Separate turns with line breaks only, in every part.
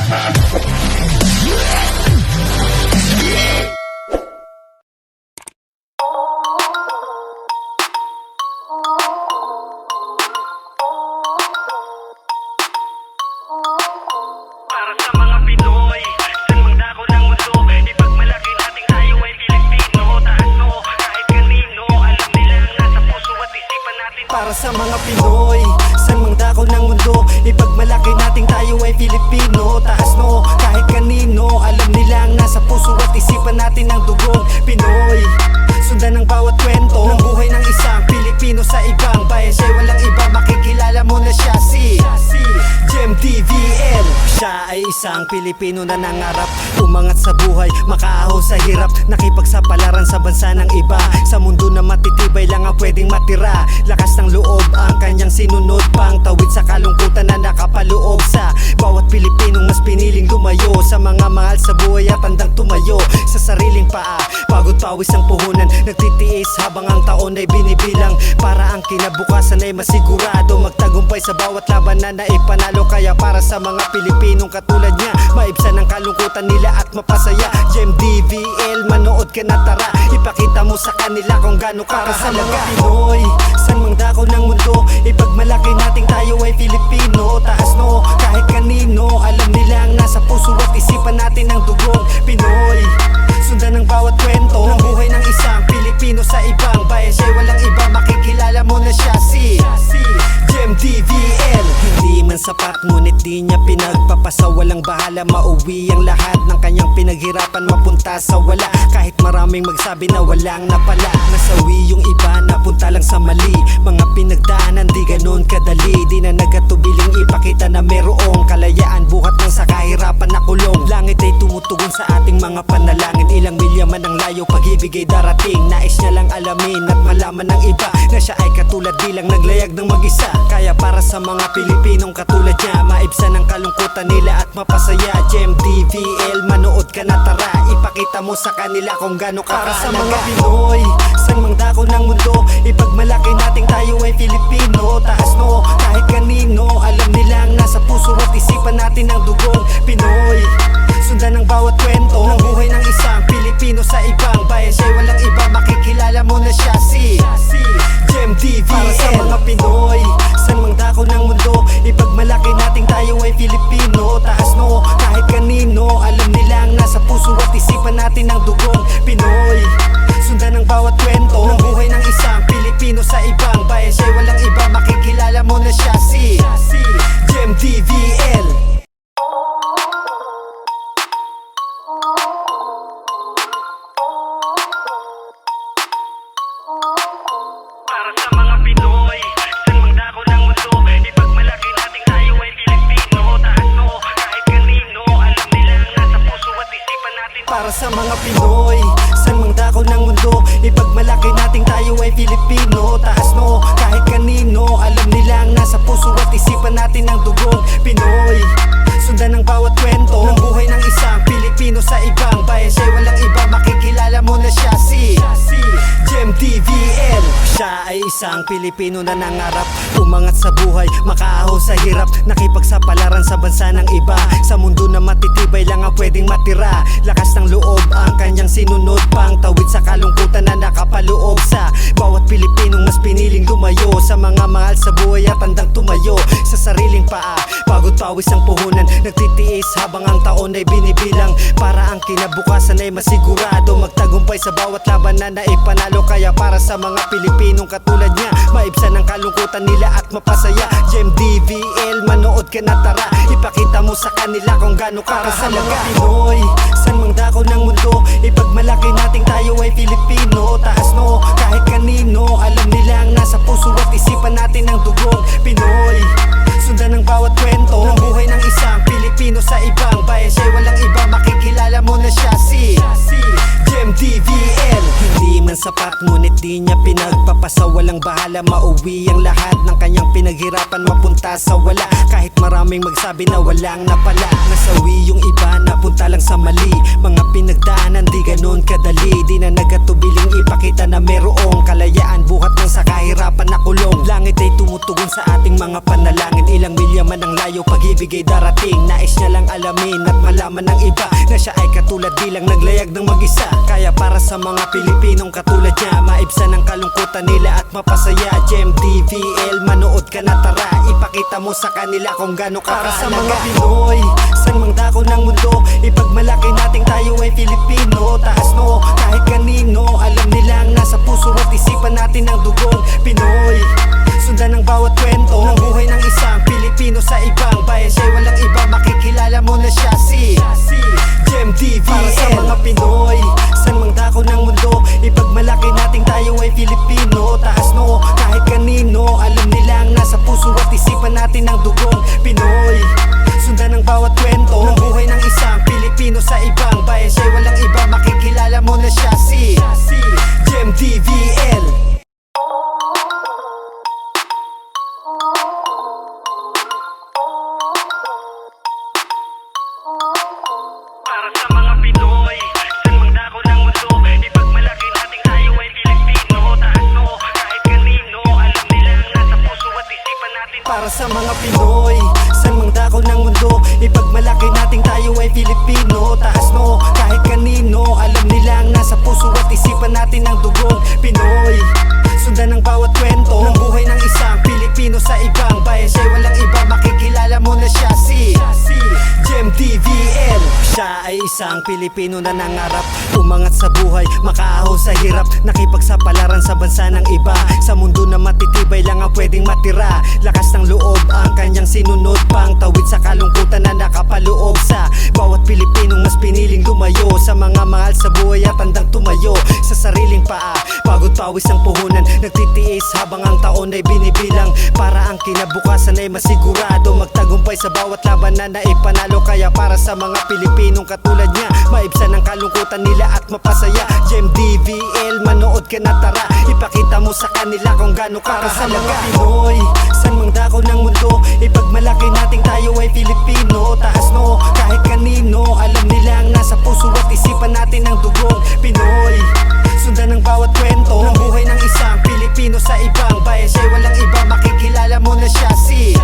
Para sa mga Pinoy, saan mang dako ng mundo, ipagmalaki nating tayo ay Pilipino. Taas noo, kahit kanino, alam nilang nasa puso at isipan natin.
Para sa mga Pinoy, saan mang dako ng mundo, ipagmalaki nating tayo ay Pilipino. Taas noo, kahit kanino, alam nilang nasa puso at isipan natin ang dugong Pinoy. Sundan ang bawat kwento ng buhay ng isang Pilipino sa ibang bayan. Siya'y walang iba, makikilala mo na siya si Jem DVL. Siya ay isang Pilipino na nangarap umangat sa buhay, makaahon sa hirap, nakipagsapalaran sa bansa ng iba. Sa mundo na matitibay lang ang pwedeng matira, lakas ng loob ang kanyang sinunod, pang tawid sa kalungkutan na nakapaloob sa bawat Pilipinong mas piniling lumayo sa mga mahal sa buhay at handang tumayo sa sariling paa. Pagod pawis ang puhunan, nagtitiis habang ang taon ay binibilang, para ang kinabukasan ay masigurado, magtagumpay sa bawat laban na naipanalo. Kaya para sa mga Pilipinong katulad niya, maibsan ang kalungkutan nila at mapasaya. Jem DVL, manood ka na tara, ipakita mo sa kanila kung gaano ka kahalaga. Para sa mga Pinoy, saan mang dako ng mundo, ipagmalaki nating tayo ay Pilipino. Taas noo, kahit kanino, alam nilang nasa puso at isipan natin ang dugong Pinoy. Sundan ang bawat kwento ng buhay ng isang Pilipino sa ibang bayan. Siya'y walang iba, makikilala mo na siya si Jem DVL. Hindi man sapat, ngunit di niya pinagpapasa. Walang bahala, mauwi ang lahat ng kanyang pinaghirapan, mapunta sa wala. Kahit maraming magsabi na walang napala, nasawi yung iba, napunta lang sa mali. Mga pinagdaanan di ganon kadali, di na nagatubiling ipakita na merong kalayaan buhat ng sa kahirapan na kulong. Langit ay tumutugon sa ating mga panalangin, ilang milya man ang layo, pag-ibig ay darating. Nais niya lang alamin at malaman ng iba na siya ay katulad, di lang naglayag ng mag-isa. Kaya para sa mga Pilipinong katulad niya, maibsan ang kalungkutan nila at mapasaya. Jem DVL, manood ka na tara, ipakita mo sa kanila kung gaano ka kahalaga. Para sa mga Pinoy, saan mang dako ng mundo, ipagmalaki nating tayo ay Pilipino. Taas noo, kahit kanino, alam nilang nasa puso at isipan natin ang dugong Pinoy. Sundan ang bawat kwento ng buhay ng isang Pilipino sa ibang bayan. Siya'y walang iba, makikilala mo na siya si Jem DVL. Para sa mga Pinoy, saan mang dako ng mundo, ipagmalaki nating tayo ay Pilipino. Taas noo, kahit kanino, alam nilang nasa puso at isipan natin ang dugong Pinoy. Sundan ang bawat kwento ng buhay ng isang Pilipino sa ibang bayan. Siya'y walang iba, makikilala mo na siya si Jem DVL.
Para sa mga Pinoy, saan mang dako ng mundo, ipagmalaki nating tayo ay Pilipino. Taas noo, kahit kanino, alam nilang nasa puso at isipan natin.
Para sa mga Pinoy, saan mang dako ng mundo, ipagmalaki nating tayo ay Pilipino. Taas noo, kahit kanino, alam nilang nasa puso at isipan natin ang dugong Pinoy. Sundan ang bawat kwento ng buhay ng isang Pilipino sa ibang bayan. Siya'y walang iba, makikilala mo na siya si Jem DVL. Siya ay isang Pilipino na nangarap umangat sa buhay, makaahon sa hirap, nakipagsapalaran sa bansa ng iba. Sa mundo na matitibay lang ang pwedeng matira, lakas ng loob ang kanyang sinunod, pang tawid sa kalungkutan na nakapaloob sa bawat Pilipinong mas piniling lumayo sa mga mahal sa buhay at handang tumayo sa sariling paa. Pagod pawis ang puhunan, nagtitiis habang ang taon ay binibilang, para ang kinabukasan ay masigurado, magtagumpay sa bawat laban na naipanalo. Kaya para sa mga Pilipinong katulad niya, maibsan ang kalungkutan nila at mapasaya. Jem DVL, manood ka na tara, ipakita mo sa kanila kung gaano ka kahalaga. Para sa mga Pinoy, saan mang dako ng mundo, ipagmalaki nating tayo ay Pilipino. Taas noo, kahit kanino, alam nilang nasa puso at isipan natin ang dugong Pinoy. Sundan ang bawat kwento ng buhay ng isang Pilipino sa ibang bayan. Siya'y walang iba, makikilala mo na siya si Jem DVL. Hindi man sapat ngunit di niya pinagpapasa. Walang bahala, mauwi ang lahat ng kanyang pinaghirapan, mapunta sa wala. Kahit maraming magsabi na walang napala, nasawi yung iba, napunta lang sa mali. Mga pinagdaanan di ganun kadali, di na nagatubiling ipakita na merong kalayaan buhat ng sa kahirapan na kulong. Langit ay tumutugon sa ating mga panalangin, ilang milya man ang layo, pag-ibig ay darating. Nais niya lang alamin at malaman ng iba na siya ay katulad, di lang naglayag ng mag-isa. Kaya para sa mga Pilipinong katulad niya, maibsan ang kalungkutan nila at mapasaya. Gem DVL, manood ka na, tara, ipakita mo sa kanila kung gaano ka para sa mga Pinoy, saan mang dako ng mundo, ipagmalaki nating tayo ay Filipino. Taas no, kahit kanino, alam nilang nasa puso at isipan natin ang dugong Pinoy. Sundan ang bawat kwento ng buhay ng isang Pilipino sa ibang bayan. Siya'y walang iba, makikilala mo na siya si Gem DVL. Para sa mga Pinoy, saan mang dako ng mundo, ipagmalaki nating tayo ay Filipino. Taas no, kahit kanino, alam nilang nasa puso at isipan natin ang dugong Pinoy. Sundan ang bawat kwento ng buhay ng isang Pilipino sa ibang bayan. Siya'y walang iba, makikilala mo na siya si Gem DVL.
Para sa mga Pinoy, saan mang dako ng mundo, ipagmalaki nating tayo ay Pilipino. Taas no, kahit kanino, alam nilang nasa puso at isipan natin.
Para sa mga Pinoy, saan mang dako ng mundo, ipagmalaki nating tayo ay Filipino. Taas no, kahit kanino, alam nilang nasa puso at isipan natin ang dugong Pinoy. Sundan ang bawat kwento ng buhay ng isang Pilipino sa ibang bayan. Siya'y walang iba, makikilala mo na siya si Gem DVL. Siya ay isang Pilipino na nangarap umangat sa buhay, makaahon sa hirap, nakipagsapalaran sa bansa ng iba. Sa mundo na matitibay lang ang pwedeng matira, lakas ng loob ang kanyang sinunod, pang tawid sa kalungkutan na nakapaloob sa bawat Pilipinong mas piniling lumayo sa mga mahal sa buhay at handang tumayo sa sariling paa. Pagod pawis ang puhunan, nagtitiis habang ang taon ay binibilang, para ang kinabukasan ay masigurado, magtagumpay sa bawat labanan na ipanalo. Kaya para sa mga Pilipinong katulad niya, maibsan ang kalungkutan nila at mapasaya. Gem DVL, manood ka na, tara, ipakita mo sa kanila kung gaano ka para sa mga Pinoy, saan mang dako ng mundo, ipagmalaki nating tayo ay Filipino. Taas no, kahit kanino, alam nilang nasa puso at isipan natin ang dugong Pinoy. Sundan ang bawat kwento ng buhay ng isang Pilipino sa ibang bayan. Siya'y walang iba, makikilala mo na siya si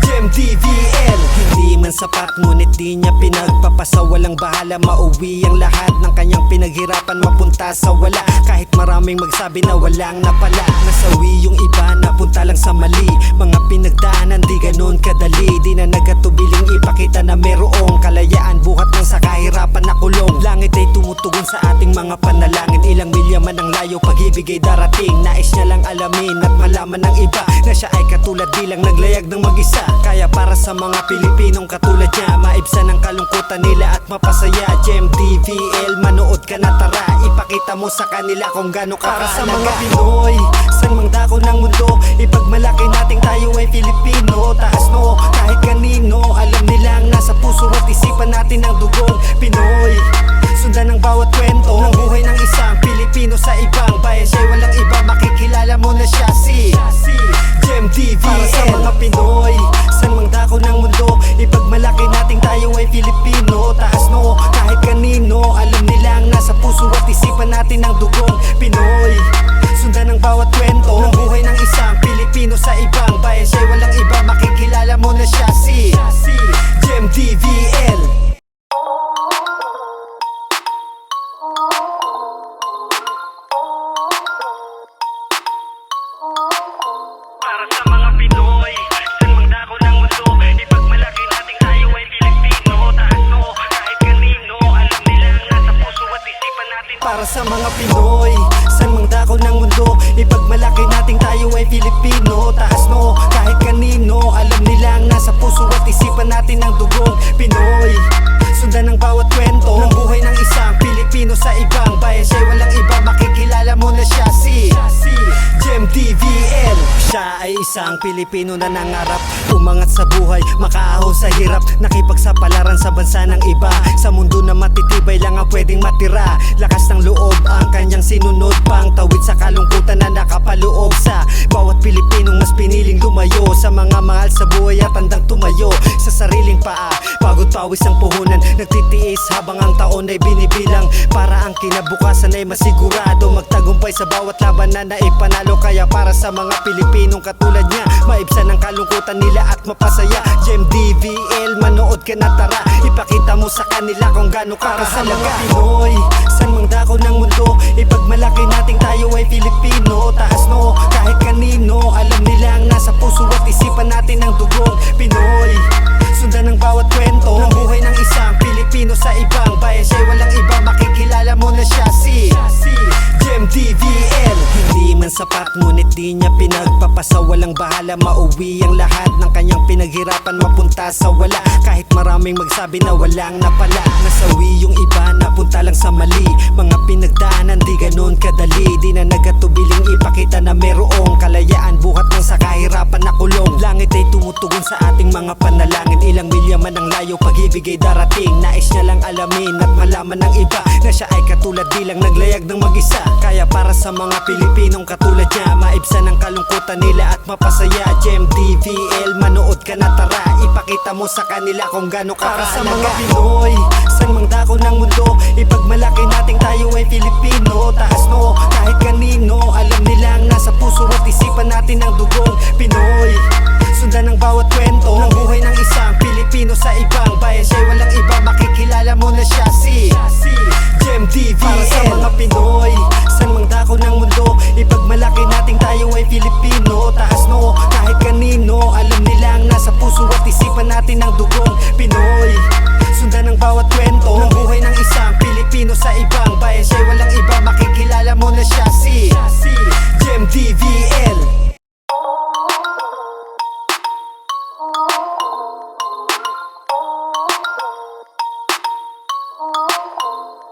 Gem DVL. Hindi man sapat ngunit di niya pinagpapasa. Walang bahala, mauwi ang lahat ng kanyang pinaghirapan, mapunta sa wala. Kahit maraming magsabi na walang napala, nasawi yung iba, napunta lang sa mali. Mga pinagdaanan di ganun kadali, di na nagatubiling ipakita na merong kalayaan buhat ng sa kahirapan na kulong. Langit ay tumutugon sa ating mga panalangin, ilang milya man ang layo, pag-ibig ay darating. Nais niya lang alamin at malaman ng iba na siya ay katulad, di lang naglayag ng mag-isa. Kaya para sa mga Pilipinong katulad niya, maibsan ang kalungkutan nila at mapasaya. Gem DVL, manood ka na, tara, ipakita mo sa kanila kung gaano ka para sa mga Pinoy, saan mang dako ng mundo, ipagmalaki nating tayo ay Filipino. Taas no, kahit kanino, alam nilang nasa puso at isipan natin ang dugong Pinoy. Sundan ang bawat kwento ng buhay ng isang Pilipino sa ibang bayan. Siya'y walang iba, makikilala mo na siya si Gem DVL. Para sa mga Pinoy, saan mang dako ng mundo, ipagmalaki nating tayo ay Filipino. Taas no, kahit kanino, alam nilang nasa puso at isipan natin ang dugong Pinoy. Sundan ang bawat kwento ng buhay ng isang Pilipino sa ibang bayan. Siya'y walang iba, makikilala mo na siya si Gem DVL.
Para sa mga Pinoy, saan mang dako ng mundo, ipagmalaki nating tayo ay Pilipino. Taas no, kahit kanino, alam nilang nasa puso at isipan natin.
Para sa mga Pinoy, saan mang dako ng mundo, ipagmalaki nating tayo ay Filipino. Taas no, kahit kanino, alam nilang nasa puso at isipan natin ang dugong Pinoy. Sundan ang bawat kwento ng buhay ng isang Pilipino sa ibang bayan. Siya'y walang iba, makikilala mo na siya si Gem DVL. Siya ay isang Pilipino na nangarap umangat sa buhay, makaahon sa hirap, nakipagsapalaran sa bansa ng iba. Sa mundo na matitibay lang ang pwedeng matira. Lakas ng loob ang kanyang sinunod, pang tawid sa kalungkutan na nakapaloob sa bawat Pilipinong mas piniling lumayo sa mga mahal sa buhay at handang tumayo sa sariling paa. Pagod pawis ang puhunan, nagtitiis habang ang taon ay binibilang para ang kinabukasan ay masigurado, magtagumpay sa bawat laban na naipanalo. Kaya para sa mga Pilipinong katulad niya, maibsan ang kalungkutan nila at mapasaya. GMDVL, manood ka na tara, ipakita mo sa kanila kung gaano ka para sa mga Pinoy, san mang dako ng mundo, ipagmalaki nating tayo ay Filipino. Taas no, kahit kanino, alam nila ang nasa puso at isipan natin ang dugong Pinoy. Sundan ang bawat kwento ng buhay ng isang Pilipino sa ibang bayan. Siya'y walang iba, makikilala mo na siya si GMDVL. Hindi man sapat ngunit di niya pinagpapasa, walang bahala, mauwi ang lahat ng kanyang pinaghirapan, mapunta sa wala. Kahit maraming magsabi na walang napala, nasawi yung iba, napunta lang sa mali. Mga pinagdaanan di ganon kadali, di na nagatubiling ipakita na merong kalayaan buhat ng sa kahirapan na kulong. Langit ay tumutugon sa ating mga panalangin, ilang milya man ang layo, pag-ibig ay darating. Nais niya lang alamin at malaman ng iba na siya ay katulad, di lang naglayag ng mag-isa. Kaya para sa mga Pilipinong katulad niya, maibsan ang kalungkutan nila at mapasaya. GMDVL, manood ka na tara, ipakita mo sa kanila kung gaano ka para sa mga Pinoy, san mang dako ng mundo, ipagmalaki nating tayo ay Filipino. Taas no, kahit kanino, alam nila ang nasa puso at isipan natin ang dugong Pinoy. Sundan ang bawat kwento ng buhay ng isang Pilipino sa ibang bayan. Siya'y walang iba, makikilala mo na siya si GMDVL. Para sa mga Pinoy, san mang dako ng mundo, ipagmalaki nating tayo ay Filipino. Taas no, kahit kanino, alam nila ang nasa puso at isipan natin ang dugong Pinoy. Sundan ang bawat kwento ng buhay ng isang Pilipino sa ibang bayan. Siya'y walang iba, makikilala mo na siya si GMDVL.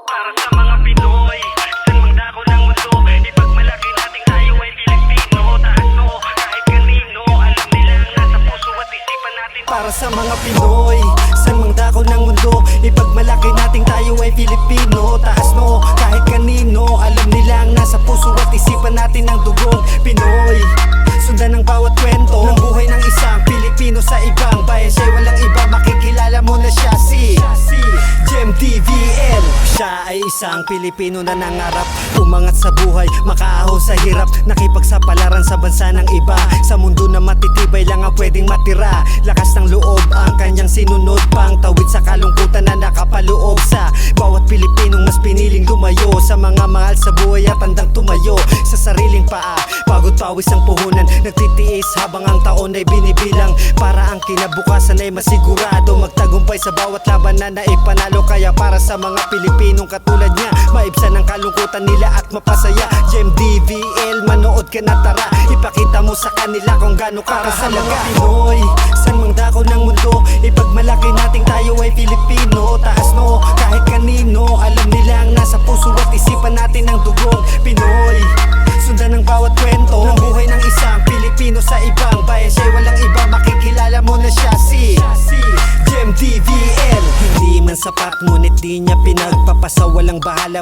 Para sa mga Pinoy, san mang dako ng mundo, ipagmalaki nating tayo ay Pilipino. Taas no, kahit kanino, alam nila ang nasa puso at isipan natin.
Para sa mga Pinoy, san mang dako ng mundo, ipagmalaki nating tayo ay Filipino. Taas no, kahit kanino, alam nila ang nasa puso at isipan natin ang dugong Pinoy. Sundan ang bawat kwento ng buhay ng isang Pilipino sa ibang bayan. Siya'y walang iba, makikilala mo na siya si GMDVL. Siya ay isang Pilipino na nangarap umangat sa buhay, makaahon sa hirap, nakipagsapalaran sa bansa ng iba. Sa mundo na matitibay lang ang pwedeng matira. Lakas ng loob ang kanyang sinunod, pang tawid sa kalungkutan na nakapaloob sa bawat Pilipinong mas piniling lumayo sa mga mahal sa buhay at handang tumayo sa sariling paa. Pagod pawis ang puhunan, nagtitiis habang ang taon ay binibilang para ang kinabukasan ay masigurado, magtagumpay sa bawat laban na naipanalo. Kaya para sa mga Pilipinong katulad niya, maibsan ang kalungkutan nila at mapasaya. GMDVL, manood ka na tara, ipakita mo sa kanila kung gaano ka para sa mga Pinoy, san mang dako ng mundo, ipagmalaki nating tayo ay Filipino. Taas no, kahit kanino, alam nila ang nasa puso at isipan natin ang dugong Pinoy. Sundan ang bawat kwento ng buhay ng isang Pilipino sa ibang bayan. Siya'y walang iba, makikilala mo na siya si GMDVL. Hindi man sapat ngunit di niya pinagpapasa, walang bahala,